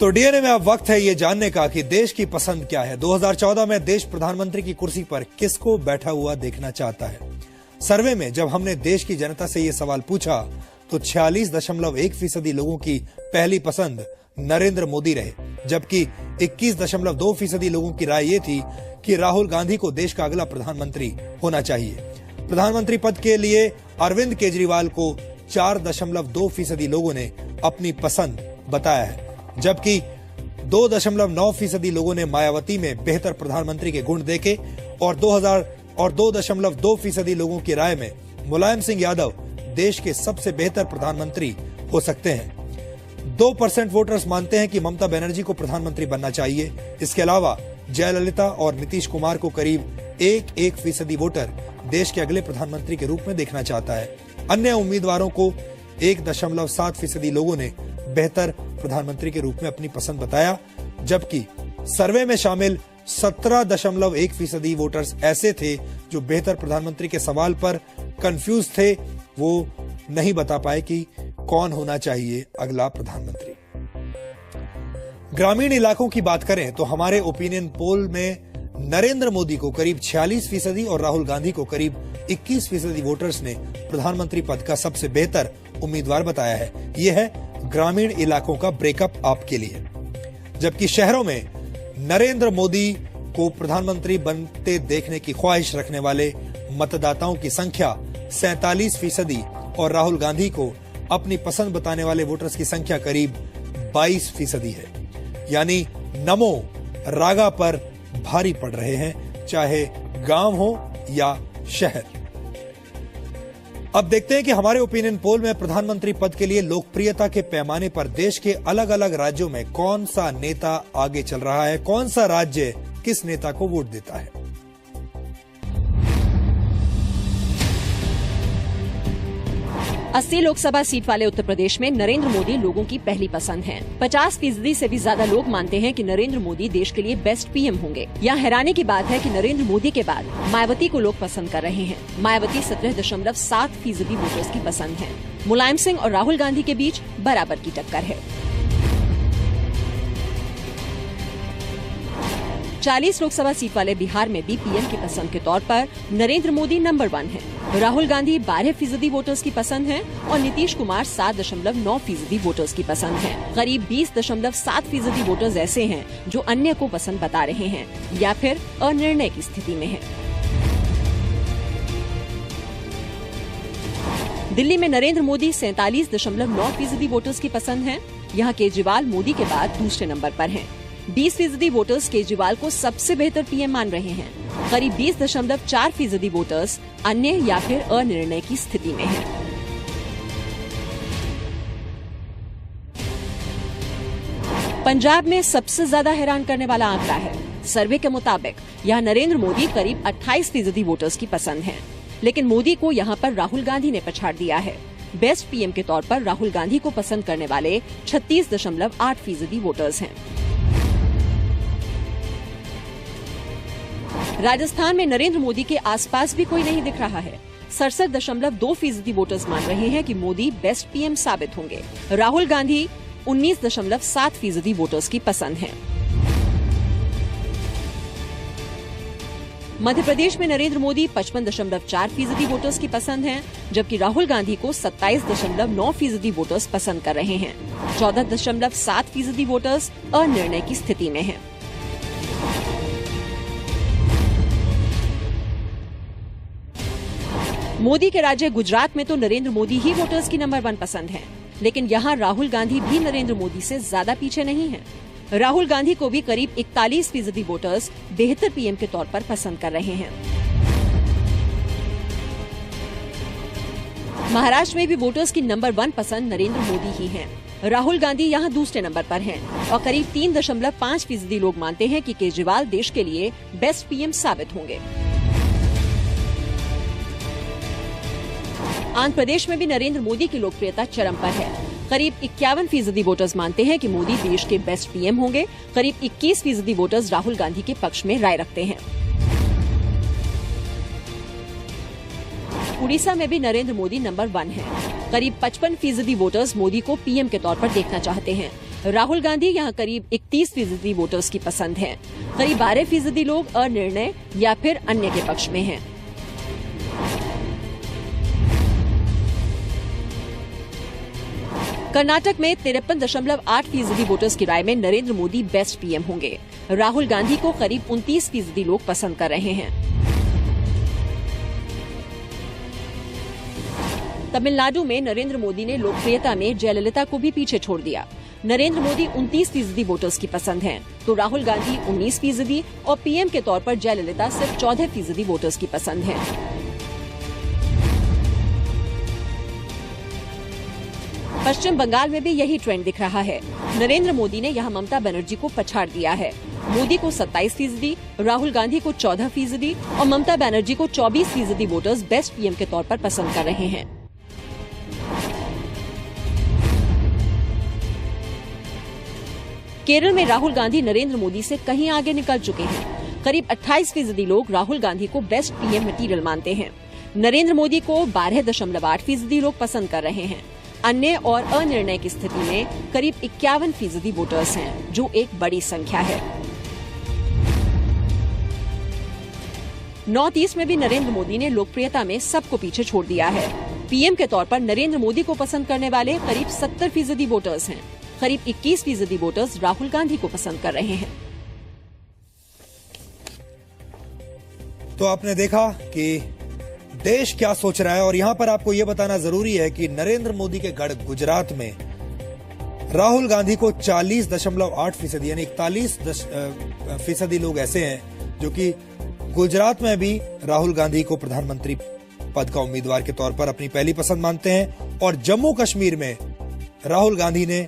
तो डीएनए में अब वक्त है ये जानने का कि देश की पसंद क्या है। 2014 में देश प्रधानमंत्री की कुर्सी पर किसको बैठा हुआ देखना चाहता है। सर्वे में जब हमने देश की जनता से ये सवाल पूछा तो 46.1% लोगों की पहली पसंद नरेंद्र मोदी रहे, जबकि 21.2% लोगों की राय ये थी कि राहुल गांधी को देश का अगला प्रधानमंत्री होना चाहिए। प्रधानमंत्री पद के लिए अरविंद केजरीवाल को 4.2% लोगों ने अपनी पसंद बताया है, जबकि 2.9% लोगों ने मायावती में बेहतर प्रधानमंत्री के गुण देखे और 2.2% लोगों की राय में मुलायम सिंह यादव देश के सबसे बेहतर प्रधानमंत्री हो सकते हैं। 2% वोटर्स मानते हैं कि ममता बनर्जी को प्रधानमंत्री बनना चाहिए। इसके अलावा जयललिता और नीतीश कुमार को करीब 1% वोटर देश के अगले प्रधानमंत्री के रूप में देखना चाहता है। अन्य उम्मीदवारों को 1.7% लोगों ने बेहतर प्रधानमंत्री के रूप में अपनी पसंद बताया, जबकि सर्वे में शामिल 17.1% वोटर्स ऐसे थे जो बेहतर प्रधानमंत्री के सवाल पर कंफ्यूज थे। वो नहीं बता पाए कि कौन होना चाहिए अगला प्रधानमंत्री। ग्रामीण इलाकों की बात करें तो हमारे ओपिनियन पोल में नरेंद्र मोदी को करीब 46% और राहुल गांधी को करीब 21% वोटर्स ने प्रधानमंत्री पद का सबसे बेहतर उम्मीदवार बताया है। यह है ग्रामीण इलाकों का ब्रेकअप आपके लिए। जबकि शहरों में नरेंद्र मोदी को प्रधानमंत्री बनते देखने की ख्वाहिश रखने वाले मतदाताओं की संख्या 47% और राहुल गांधी को अपनी पसंद बताने वाले वोटर्स की संख्या करीब 22% है। यानी नमो रागा पर भारी पड़ रहे हैं, चाहे गांव हो या शहर। अब देखते हैं कि हमारे ओपिनियन पोल में प्रधानमंत्री पद के लिए लोकप्रियता के पैमाने पर देश के अलग अलग राज्यों में कौन सा नेता आगे चल रहा है, कौन सा राज्य किस नेता को वोट देता है। 80 लोकसभा सीट वाले उत्तर प्रदेश में नरेंद्र मोदी लोगों की पहली पसंद हैं। 50% से भी ज्यादा लोग मानते हैं कि नरेंद्र मोदी देश के लिए बेस्ट पीएम होंगे। यहाँ हैरानी की बात है कि नरेंद्र मोदी के बाद मायावती को लोग पसंद कर रहे हैं। मायावती 17.7% वोटर्स की पसंद है। मुलायम सिंह और राहुल गांधी के बीच बराबर की टक्कर है। 40 लोकसभा सीट वाले बिहार में भी पीएम की पसंद के तौर पर नरेंद्र मोदी नंबर 1 है। राहुल गांधी 12% वोटर्स की पसंद है और नीतीश कुमार 7.9% वोटर्स की पसंद है। करीब 20.7% वोटर्स ऐसे हैं जो अन्य को पसंद बता रहे हैं या फिर अनिर्णय की स्थिति में है। दिल्ली में नरेंद्र मोदी 47.9% वोटर्स की पसंद है। यहाँ केजरीवाल मोदी के बाद दूसरे नंबर पर हैं। 20% वोटर्स केजरीवाल को सबसे बेहतर पीएम मान रहे हैं। करीब 20.4% वोटर्स अन्य या फिर अनिर्णय की स्थिति में हैं। पंजाब में सबसे ज्यादा हैरान करने वाला आंकड़ा है। सर्वे के मुताबिक यहाँ नरेंद्र मोदी करीब 28% वोटर्स की पसंद है, लेकिन मोदी को यहाँ पर राहुल गांधी ने पछाड़ दिया है। बेस्ट पीएम के तौर पर राहुल गांधी को पसंद करने वाले 36.8% वोटर्स हैं। राजस्थान में नरेंद्र मोदी के आसपास भी कोई नहीं दिख रहा है। 67.2% वोटर्स मान रहे हैं कि मोदी बेस्ट पीएम साबित होंगे। राहुल गांधी 19.7% वोटर्स की पसंद हैं। मध्य प्रदेश में नरेंद्र मोदी 55.4% वोटर्स की पसंद हैं, जबकि राहुल गांधी को 27.9% वोटर्स पसंद कर रहे हैं। 14.7% वोटर्स अनिर्णय की स्थिति में हैं। मोदी के राज्य गुजरात में तो नरेंद्र मोदी ही वोटर्स की नंबर 1 पसंद है, लेकिन यहाँ राहुल गांधी भी नरेंद्र मोदी से ज्यादा पीछे नहीं हैं। राहुल गांधी को भी करीब 41% वोटर्स बेहतर पीएम के तौर पर पसंद कर रहे हैं। महाराष्ट्र में भी वोटर्स की नंबर 1 पसंद नरेंद्र मोदी ही हैं। राहुल गांधी यहाँ दूसरे नंबर पर हैं और करीब 3.5% लोग मानते हैं कि केजरीवाल देश के लिए बेस्ट पीएम साबित होंगे। आंध्र प्रदेश में भी नरेंद्र मोदी की लोकप्रियता चरम पर है। करीब 51% वोटर्स मानते हैं कि मोदी देश के बेस्ट पीएम होंगे। करीब 21% वोटर्स राहुल गांधी के पक्ष में राय रखते हैं। उड़ीसा में भी नरेंद्र मोदी नंबर 1 है। करीब 55% वोटर्स मोदी को पीएम के तौर पर देखना चाहते हैं। राहुल गांधी यहां करीब 31% वोटर्स की पसंद हैं। करीब 12% लोग अनिर्णय या फिर अन्य के पक्ष में हैं। कर्नाटक में 53.8% वोटर्स की राय में नरेंद्र मोदी बेस्ट पीएम होंगे। राहुल गांधी को करीब 29% लोग पसंद कर रहे हैं। तमिलनाडु में नरेंद्र मोदी ने लोकप्रियता में जयललिता को भी पीछे छोड़ दिया। नरेंद्र मोदी 29% वोटर्स की पसंद हैं, तो राहुल गांधी 19% और पीएम के तौर पर जयललिता सिर्फ 14% वोटर्स की पसंद हैं। पश्चिम बंगाल में भी यही ट्रेंड दिख रहा है। नरेंद्र मोदी ने यहां ममता बनर्जी को पछाड़ दिया है। मोदी को 27%, राहुल गांधी को 14% और ममता बनर्जी को 24% वोटर्स बेस्ट पीएम के तौर पर पसंद कर रहे हैं। केरल में राहुल गांधी नरेंद्र मोदी से कहीं आगे निकल चुके हैं। करीब 28% लोग राहुल गांधी को बेस्ट पीएम मटेरियल मानते हैं। नरेंद्र मोदी को 12.8% लोग पसंद कर रहे हैं। अन्य और अनिर्णय की स्थिति में करीब 51% वोटर्स हैं, जो एक बड़ी संख्या है। नॉर्थ ईस्ट में भी नरेंद्र मोदी ने लोकप्रियता में सबको पीछे छोड़ दिया है। पीएम के तौर पर नरेंद्र मोदी को पसंद करने वाले करीब 70% वोटर्स हैं। करीब 21% वोटर्स राहुल गांधी को पसंद कर रहे हैं। तो आपने देखा कि देश क्या सोच रहा है, और यहां पर आपको यह बताना जरूरी है कि नरेंद्र मोदी के गढ़ गुजरात में राहुल गांधी को 40.8% यानी 41% लोग ऐसे हैं जो कि गुजरात में भी राहुल गांधी को प्रधानमंत्री पद का उम्मीदवार के तौर पर अपनी पहली पसंद मानते हैं। और जम्मू कश्मीर में राहुल गांधी ने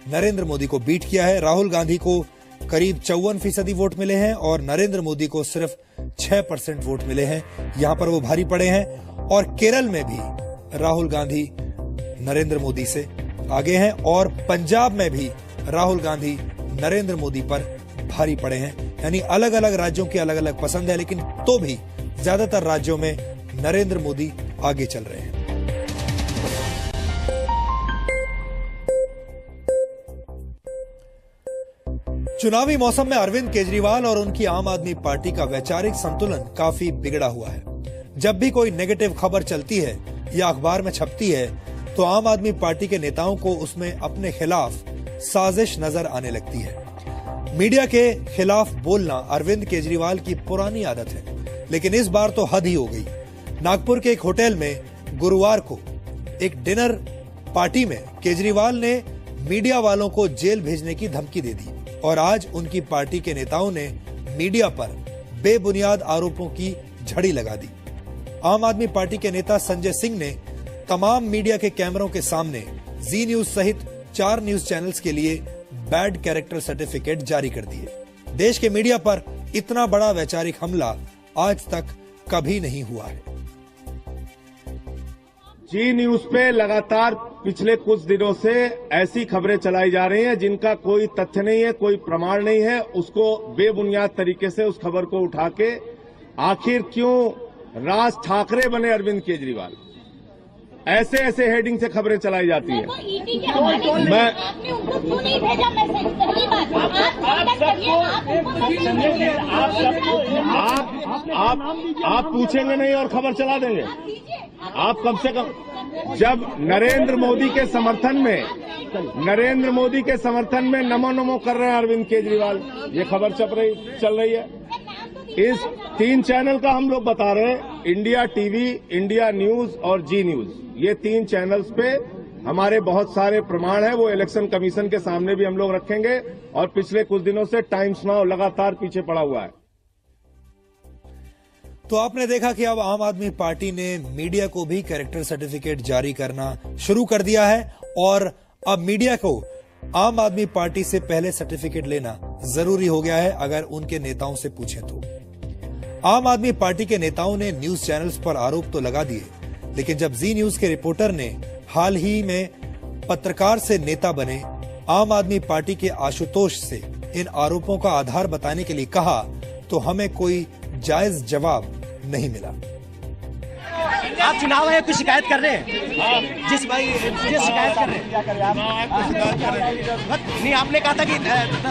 नरेंद्र मोदी को बीट किया है। राहुल गांधी को करीब 54% वोट मिले हैं और नरेंद्र मोदी को सिर्फ 6% वोट मिले हैं। यहां पर वो भारी पड़े हैं। और केरल में भी राहुल गांधी नरेंद्र मोदी से आगे हैं और पंजाब में भी राहुल गांधी नरेंद्र मोदी पर भारी पड़े हैं। यानी अलग अलग राज्यों की अलग अलग पसंद है, लेकिन तो भी ज्यादातर राज्यों में नरेंद्र मोदी आगे चल रहे हैं। चुनावी मौसम में अरविंद केजरीवाल और उनकी आम आदमी पार्टी का वैचारिक संतुलन काफी बिगड़ा हुआ है। जब भी कोई नेगेटिव खबर चलती है या अखबार में छपती है तो आम आदमी पार्टी के नेताओं को उसमें अपने खिलाफ साजिश नजर आने लगती है। मीडिया के खिलाफ बोलना अरविंद केजरीवाल की पुरानी आदत है, लेकिन इस बार तो हद ही हो गई। नागपुर के एक होटल में गुरुवार को एक डिनर पार्टी में केजरीवाल ने मीडिया वालों को जेल भेजने की धमकी दे दी और आज उनकी पार्टी के नेताओं ने मीडिया पर बेबुनियाद आरोपों की झड़ी लगा दी। आम आदमी पार्टी के नेता संजय सिंह ने तमाम मीडिया के कैमरों के सामने जी न्यूज सहित 4 न्यूज चैनल्स के लिए बैड कैरेक्टर सर्टिफिकेट जारी कर दिए। देश के मीडिया पर इतना बड़ा वैचारिक हमला आज तक कभी नहीं हुआ है। जी न्यूज पे लगातार पिछले कुछ दिनों से ऐसी खबरें चलाई जा रही हैं जिनका कोई तथ्य नहीं है, कोई प्रमाण नहीं है। उसको बेबुनियाद तरीके से उस खबर को उठा के आखिर क्यों राज ठाकरे बने अरविंद केजरीवाल, ऐसे ऐसे हेडिंग से खबरें चलाई जाती हैं। मैं आपने उनको क्यों नहीं भेजा मैसेज? पहली बात आप पूछेंगे नहीं और खबर चला देंगे। आप कम से कम जब नरेंद्र मोदी के समर्थन में नमो नमो कर रहे हैं अरविंद केजरीवाल, ये खबर चल रही है। इस 3 चैनल का हम लोग बता रहे हैं, इंडिया टीवी, इंडिया न्यूज और जी न्यूज, ये 3 चैनल्स पे हमारे बहुत सारे प्रमाण हैं। वो इलेक्शन कमीशन के सामने भी हम लोग रखेंगे। और पिछले कुछ दिनों से टाइम्स नाउ लगातार पीछे पड़ा हुआ है। तो आपने देखा कि अब आम आदमी पार्टी ने मीडिया को भी कैरेक्टर सर्टिफिकेट जारी करना शुरू कर दिया है और अब मीडिया को आम आदमी पार्टी से पहले सर्टिफिकेट लेना जरूरी हो गया है अगर उनके नेताओं से पूछें तो। आम आदमी पार्टी के नेताओं ने न्यूज चैनल्स पर आरोप तो लगा दिए, लेकिन जब जी न्यूज के रिपोर्टर ने हाल ही में पत्रकार से नेता बने आम आदमी पार्टी के आशुतोष से इन आरोपों का आधार बताने के लिए कहा तो हमें कोई जायज जवाब नहीं मिला। आप चुनाव आयोग की शिकायत कर रहे हैं, जिस शिकायत कर रहे हैं, क्या करें आप? नहीं, आपने कहा था कि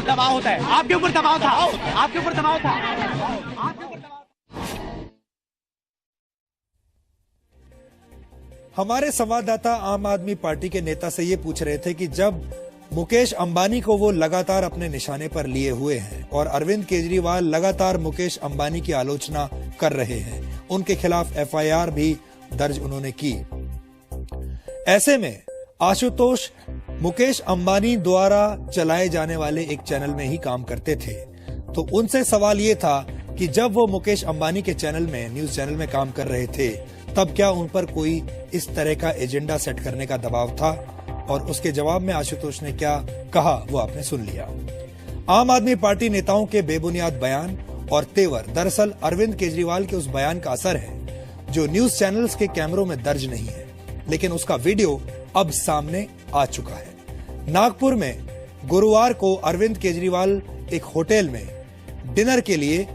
दबाव होता है, आपके ऊपर दबाव था, आपके ऊपर दबाव था, आपके ऊपर दबाव। हमारे संवाददाता आम आदमी पार्टी के नेता से ये पूछ रहे थे कि जब मुकेश अंबानी को वो लगातार अपने निशाने पर लिए हुए हैं और अरविंद केजरीवाल लगातार मुकेश अंबानी की आलोचना कर रहे हैं, उनके खिलाफ एफआईआर भी दर्ज उन्होंने की। ऐसे में आशुतोष मुकेश अंबानी द्वारा चलाए जाने वाले एक चैनल में ही काम करते थे, तो उनसे सवाल ये था कि जब वो मुकेश अंबानी के चैनल में, न्यूज चैनल में काम कर रहे थे, तब क्या उन पर कोई इस तरह का एजेंडा सेट करने का दबाव था? और उसके जवाब में आशुतोष ने क्या कहा वो आपने सुन लिया। आम आदमी पार्टी नेताओं के बेबुनियाद बयान और तेवर दरअसल अरविंद केजरीवाल के उस बयान का असर है जो न्यूज चैनल्स के कैमरों में दर्ज नहीं है, लेकिन उसका वीडियो अब सामने आ चुका है। नागपुर में गुरुवार को अरविंद केजरीवाल एक होटल में डिनर के लिए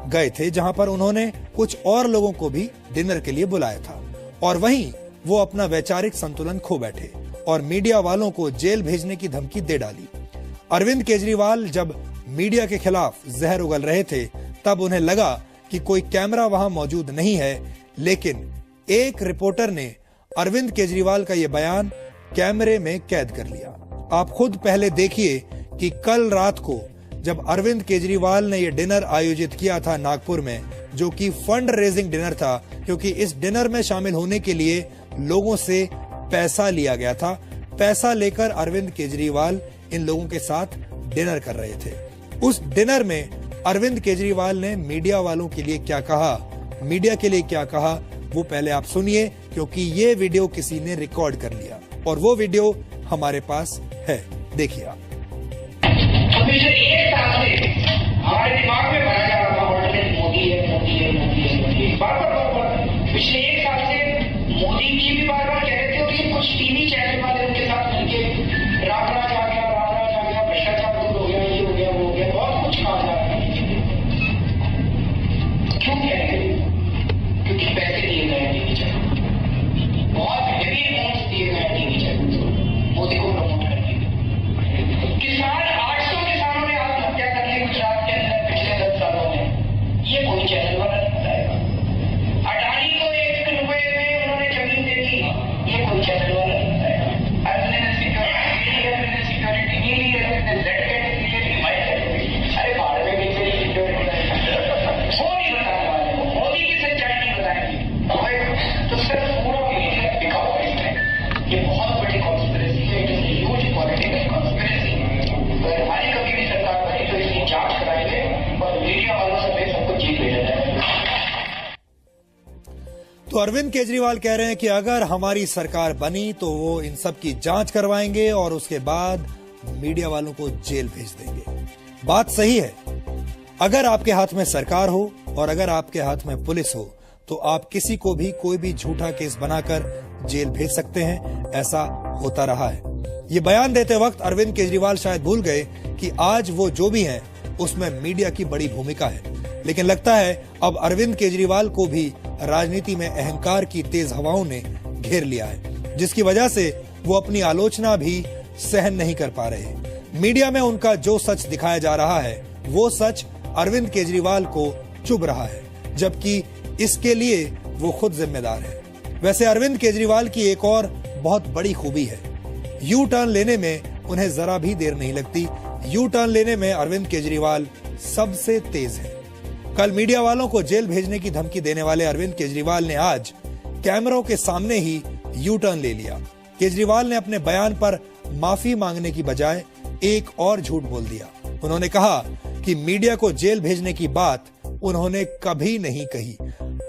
गए थे, जहां पर उन्होंने कुछ और लोगों को भी डिनर के लिए बुलाया था, और वहीं वो अपना वैचारिक संतुलन खो बैठे और मीडिया वालों को जेल भेजने की धमकी दे डाली। अरविंद केजरीवाल जब मीडिया के खिलाफ जहर उगल रहे थे, तब उन्हें लगा कि कोई कैमरा वहां मौजूद नहीं है, लेकिन एक रिपोर्टर ने अरविंद केजरीवाल का यह बयान कैमरे में कैद कर लिया। आप खुद पहले देखिए कि कल रात को जब अरविंद केजरीवाल ने यह डिनर आयोजित किया था नागपुर में, जो कि फंड रेजिंग डिनर था, क्योंकि इस डिनर में शामिल होने के लिए लोगों से पैसा लिया गया था। पैसा लेकर अरविंद केजरीवाल इन लोगों के साथ डिनर कर रहे थे। उस डिनर में अरविंद केजरीवाल ने मीडिया वालों के लिए क्या कहा, मीडिया के लिए क्या कहा, वो पहले आप सुनिए, क्योंकि ये वीडियो किसी ने रिकॉर्ड कर लिया और वो वीडियो हमारे पास है। देखिए आप। पिछले एक साल से हमारे दिमाग में भरा जा रहा था मोदी है, मोदी है, मोदी है, मोदी है, बार बार पिछले एक साल से मोदी की भी बार बार कह रहे थे, और ये कुछ टीवी चैनल वाले उनके साथ मिलके रामराज आ गया, भ्रष्टाचार दूर हो गया, ये हो गया, वो हो गया, बहुत कुछ कहा जा रहा है। क्यों कह रहे? क्योंकि पैसे दिए गए टीवी चैनल, बहुत हेवी अमाउंट दिए गए टीवी चैनल मोदी को प्रमोट करने के। किसान 800 किसानों ने आत्महत्या कर ली गुजरात के अंदर पिछले 10 सालों में, ये कोई चैनल वाला नहीं बताएगा। अडानी को 1 रुपए में उन्होंने जमीन दे दी, ये कोई चैनल वाला नहीं बताएगा। सिक्योरिटी नहीं ली, अरे भारत में भी सिक्योरिटी वो नहीं बताने वाले, मोदी की सच्चाई नहीं बताएंगे, तो सिर्फ पूरा मीडिया बिका हुआ है। ये बहुत बड़ी कॉन्स्पिरेसी है, it is huge political conspiracy. अगर हमारी कभी भी सरकार बनी तो इसकी जांच कराएंगे और मीडिया वालों से सबको जेल भेजा जाएगा। तो अरविंद केजरीवाल कह रहे हैं कि अगर हमारी सरकार बनी तो वो इन सब की जांच करवाएंगे और उसके बाद मीडिया वालों को जेल भेज देंगे। बात सही है। अगर आपके हाथ में सरकार हो और अगर आपके हाथ में पुलिस हो, तो आप किसी को भी कोई भी झूठा केस बनाकर जेल भेज सकते हैं। ऐसा होता रहा है। ये बयान देते वक्त अरविंद केजरीवाल शायद भूल गए कि आज वो जो भी हैं, उसमें मीडिया की बड़ी भूमिका है। लेकिन लगता है अब अरविंद केजरीवाल को भी राजनीति में अहंकार की तेज हवाओं ने घेर लिया है, जिसकी वजह से वो अपनी आलोचना भी सहन नहीं कर पा रहे। मीडिया में उनका जो सच दिखाया जा रहा है, वो सच अरविंद केजरीवाल को चुभ रहा है, जबकि इसके लिए वो खुद जिम्मेदार है। वैसे अरविंद केजरीवाल की एक और बहुत बड़ी खूबी है, यू टर्न लेने में उन्हें जरा भी देर नहीं लगती। यू टर्न लेने में अरविंद केजरीवाल सबसे तेज है। कल मीडिया वालों को जेल भेजने की धमकी देने वाले अरविंद केजरीवाल ने आज कैमरों के सामने ही यू टर्न ले लिया। केजरीवाल ने अपने बयान पर माफी मांगने की बजाय एक और झूठ बोल दिया। उन्होंने कहा कि मीडिया को जेल भेजने की बात उन्होंने कभी नहीं कही।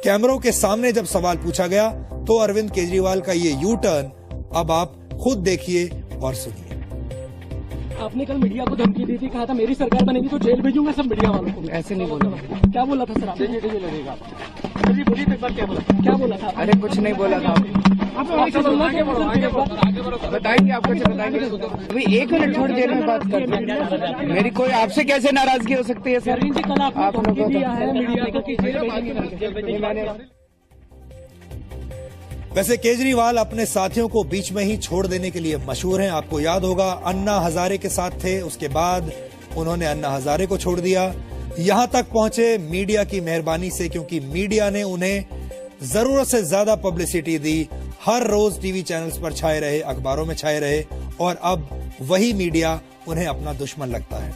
कैमरों के सामने जब सवाल पूछा गया तो अरविंद केजरीवाल का ये यू टर्न अब आप खुद देखिए और सुनिए। आपने कल मीडिया को धमकी दी थी, कहा था मेरी सरकार बनेगी तो जेल भेजूंगा सब मीडिया वालों को। ऐसे नहीं बोला। क्या बोला था सर? आपने लगेगा बोलिए एक बार, क्या बोला था? अरे कुछ नहीं बोला था। बताइए, आपको बताइए। अभी 1 मिनट थोड़ी देर में बात करते हैं। मेरी कोई आपसे कैसे नाराजगी हो सकती है सर? कल आपने दिया है मीडिया को कि जेल भेजेंगे। वैसे केजरीवाल अपने साथियों को बीच में ही छोड़ देने के लिए मशहूर हैं। आपको याद होगा अन्ना हजारे के साथ थे, उसके बाद उन्होंने अन्ना हजारे को छोड़ दिया। यहां तक पहुंचे मीडिया की मेहरबानी से, क्योंकि मीडिया ने उन्हें जरूरत से ज्यादा पब्लिसिटी दी। हर रोज टीवी चैनल्स पर छाए रहे, अखबारों में छाए रहे, और अब वही मीडिया उन्हें अपना दुश्मन लगता है।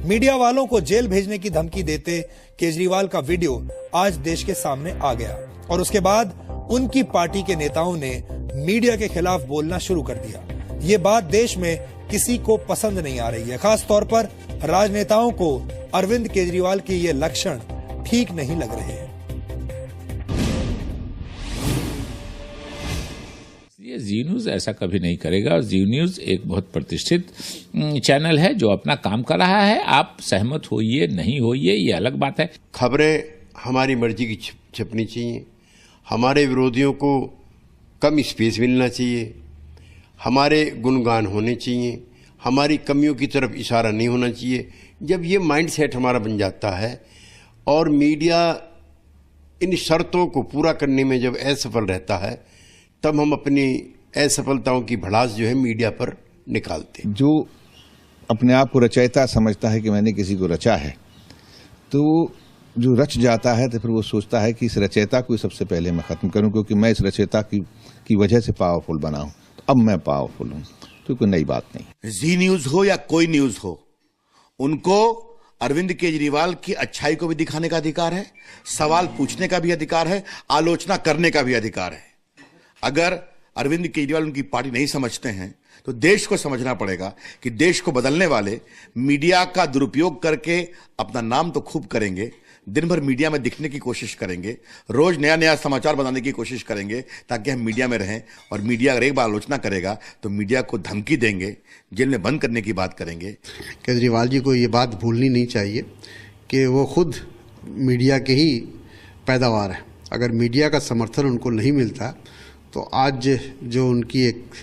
मीडिया वालों को जेल भेजने की धमकी देते केजरीवाल का वीडियो आज देश के सामने आ गया, और उसके बाद उनकी पार्टी के नेताओं ने मीडिया के खिलाफ बोलना शुरू कर दिया। ये बात देश में किसी को पसंद नहीं आ रही है। खास तौर पर राजनेताओं को अरविंद केजरीवाल के ये लक्षण ठीक नहीं लग रहे हैं। ये जी न्यूज ऐसा कभी नहीं करेगा, और जी न्यूज एक बहुत प्रतिष्ठित चैनल है जो अपना काम कर रहा है। आप सहमत होइए नहीं होइए ये अलग बात है। खबरें हमारी मर्जी की छपनी चाहिए, हमारे विरोधियों को कम स्पेस मिलना चाहिए, हमारे गुणगान होने चाहिए, हमारी कमियों की तरफ इशारा नहीं होना चाहिए। जब ये माइंडसेट हमारा बन जाता है और मीडिया इन शर्तों को पूरा करने में जब असफल रहता है, तब हम अपनी असफलताओं की भड़ास जो है मीडिया पर निकालते हैं। जो अपने आप को रचयिता समझता है कि मैंने किसी को रचा है, तो जो रच जाता है तो फिर वो सोचता है कि इस रचयिता को सबसे पहले मैं खत्म करूं, क्योंकि मैं इस रचयिता की वजह से पावरफुल बना हूं, तो अब मैं पावरफुल हूं। तो कोई नई बात नहीं। जी न्यूज हो या कोई न्यूज हो, उनको अरविंद केजरीवाल की अच्छाई को भी दिखाने का अधिकार है, सवाल पूछने का भी अधिकार है, आलोचना करने का भी अधिकार है। अगर अरविंद केजरीवाल उनकी पार्टी नहीं समझते हैं तो देश को समझना पड़ेगा कि देश को बदलने वाले मीडिया का दुरुपयोग करके अपना नाम तो खूब करेंगे, दिन भर मीडिया में दिखने की कोशिश करेंगे, रोज नया नया समाचार बनाने की कोशिश करेंगे ताकि हम मीडिया में रहें, और मीडिया अगर एक बार आलोचना करेगा तो मीडिया को धमकी देंगे, जेल में बंद करने की बात करेंगे। केजरीवाल जी को ये बात भूलनी नहीं चाहिए कि वो खुद मीडिया के ही पैदावार है। अगर मीडिया का समर्थन उनको नहीं मिलता तो आज जो उनकी एक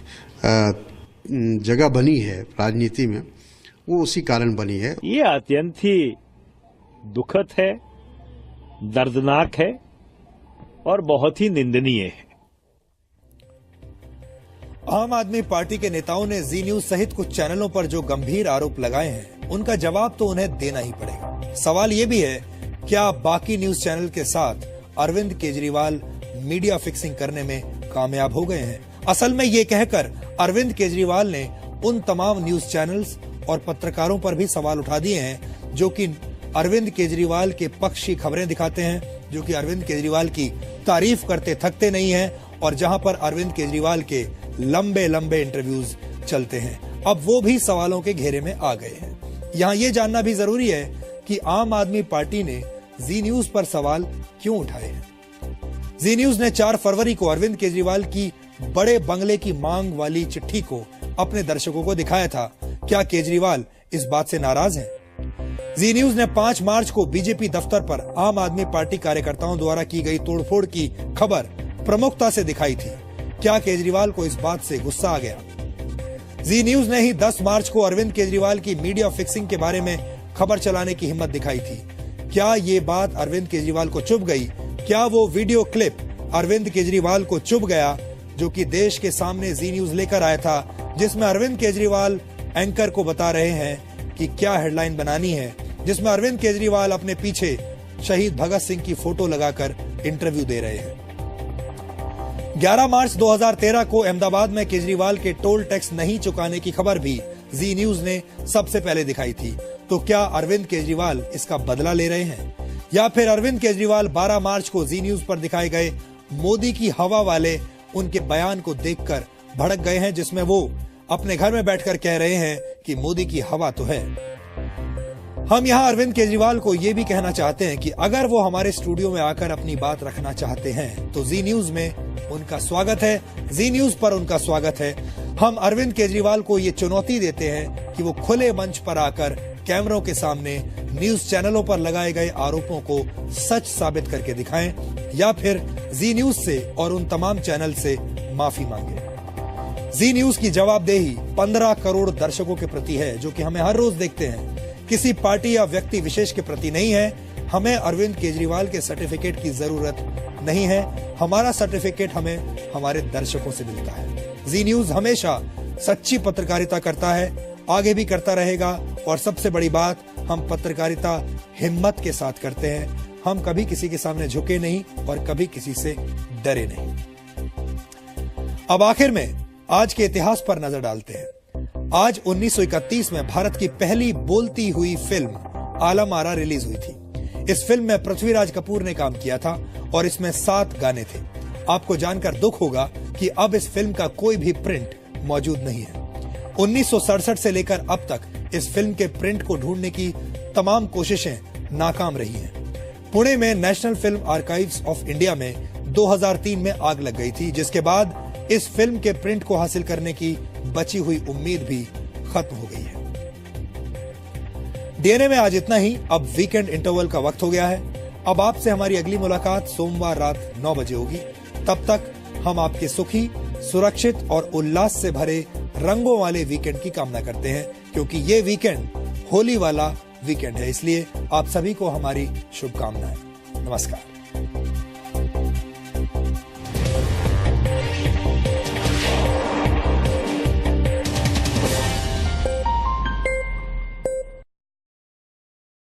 जगह बनी है राजनीति में, वो उसी कारण बनी है। ये अत्यंत ही दुखद है, दर्दनाक है और बहुत ही निंदनीय है। आम आदमी पार्टी के नेताओं ने जी न्यूज सहित कुछ चैनलों पर जो गंभीर आरोप लगाए हैं, उनका जवाब तो उन्हें देना ही पड़ेगा। सवाल ये भी है, क्या बाकी न्यूज चैनल के साथ अरविंद केजरीवाल मीडिया फिक्सिंग करने में कामयाब हो गए हैं? असल में ये कहकर अरविंद केजरीवाल ने उन तमाम न्यूज चैनल्स और पत्रकारों पर भी सवाल उठा दिए हैं जो कि अरविंद केजरीवाल के पक्ष की खबरें दिखाते हैं, जो कि अरविंद केजरीवाल की तारीफ करते थकते नहीं हैं, और जहां पर अरविंद केजरीवाल के लंबे लंबे इंटरव्यूज चलते हैं। अब वो भी सवालों के घेरे में आ गए हैं। यहाँ ये जानना भी जरूरी है कि आम आदमी पार्टी ने जी न्यूज पर सवाल क्यों उठाए हैं। जी न्यूज ने 4 फरवरी को अरविंद केजरीवाल की बड़े बंगले की मांग वाली चिट्ठी को अपने दर्शकों को दिखाया था। क्या केजरीवाल इस बात से नाराज हैं? जी न्यूज ने 5 मार्च को बीजेपी दफ्तर पर आम आदमी पार्टी कार्यकर्ताओं द्वारा की गई तोड़फोड़ की खबर प्रमुखता से दिखाई थी। क्या केजरीवाल को इस बात से गुस्सा आ गया? जी न्यूज ने ही 10 मार्च को अरविंद केजरीवाल की मीडिया फिक्सिंग के बारे में खबर चलाने की हिम्मत दिखाई थी। क्या ये बात अरविंद केजरीवाल को चुभ गई? क्या वो वीडियो क्लिप अरविंद केजरीवाल को चुभ गया जो कि देश के सामने जी न्यूज लेकर आया था, जिसमें अरविंद केजरीवाल एंकर को बता रहे हैं कि क्या हेडलाइन बनानी है, जिसमें अरविंद केजरीवाल अपने पीछे शहीद भगत सिंह की फोटो लगाकर इंटरव्यू दे रहे हैं। 11 मार्च 2013 को अहमदाबाद में केजरीवाल के टोल टैक्स नहीं चुकाने की खबर भी जी न्यूज ने सबसे पहले दिखाई थी। तो क्या अरविंद केजरीवाल इसका बदला ले रहे हैं, या फिर अरविंद केजरीवाल 12 मार्च को जी न्यूज पर दिखाए गए मोदी की हवा वाले उनके बयान को देखकर भड़क गए हैं, जिसमें वो अपने घर में बैठकर कह रहे हैं कि मोदी की हवा तो है। हम यहाँ अरविंद केजरीवाल को ये भी कहना चाहते हैं कि अगर वो हमारे स्टूडियो में आकर अपनी बात रखना चाहते हैं तो जी न्यूज में उनका स्वागत है, जी न्यूज पर उनका स्वागत है। हम अरविंद केजरीवाल को ये चुनौती देते हैं कि वो खुले मंच पर आकर कैमरों के सामने न्यूज चैनलों पर लगाए गए आरोपों को सच साबित करके दिखाएं, या फिर जी न्यूज से और उन तमाम चैनल से माफी मांगे। जी न्यूज की जवाबदेही 15 करोड़ दर्शकों के प्रति है जो कि हमें हर रोज देखते हैं, किसी पार्टी या व्यक्ति विशेष के प्रति नहीं है। हमें अरविंद केजरीवाल के सर्टिफिकेट की जरूरत नहीं है। हमारा सर्टिफिकेट हमें हमारे दर्शकों से मिलता है। जी न्यूज हमेशा सच्ची पत्रकारिता करता है, आगे भी करता रहेगा। और सबसे बड़ी बात, हम पत्रकारिता हिम्मत के साथ करते हैं। हम कभी किसी के सामने झुके नहीं और कभी किसी से डरे नहीं। अब आखिर में आज के इतिहास पर नजर डालते हैं। आज 1931 में भारत की पहली बोलती हुई फिल्म आलम आरा रिलीज हुई थी। इस फिल्म में पृथ्वीराज कपूर ने काम किया था और इसमें 7 गाने थे। आपको जानकर दुख होगा कि अब इस फिल्म का कोई भी प्रिंट मौजूद नहीं है। 1967 से लेकर अब तक इस फिल्म के प्रिंट को ढूंढने की तमाम कोशिशें नाकाम रही हैं। पुणे में national film archives of India में 2003 में आग लग गई थी, जिसके बाद इस फिल्म के प्रिंट को हासिल करने की बची हुई उम्मीद भी खत्म हो गई है। डीएनए में आज इतना ही। अब वीकेंड इंटरवल का वक्त हो गया है। अब आपसे हमारी अगली मुलाकात सोमवार रात 9 बजे होगी। तब तक हम आपके सुखी, सुरक्षित और उल्लास से भरे रंगों वाले वीकेंड की कामना करते हैं, क्योंकि ये वीकेंड होली वाला वीकेंड है। इसलिए आप सभी को हमारी शुभकामनाएं। नमस्कार।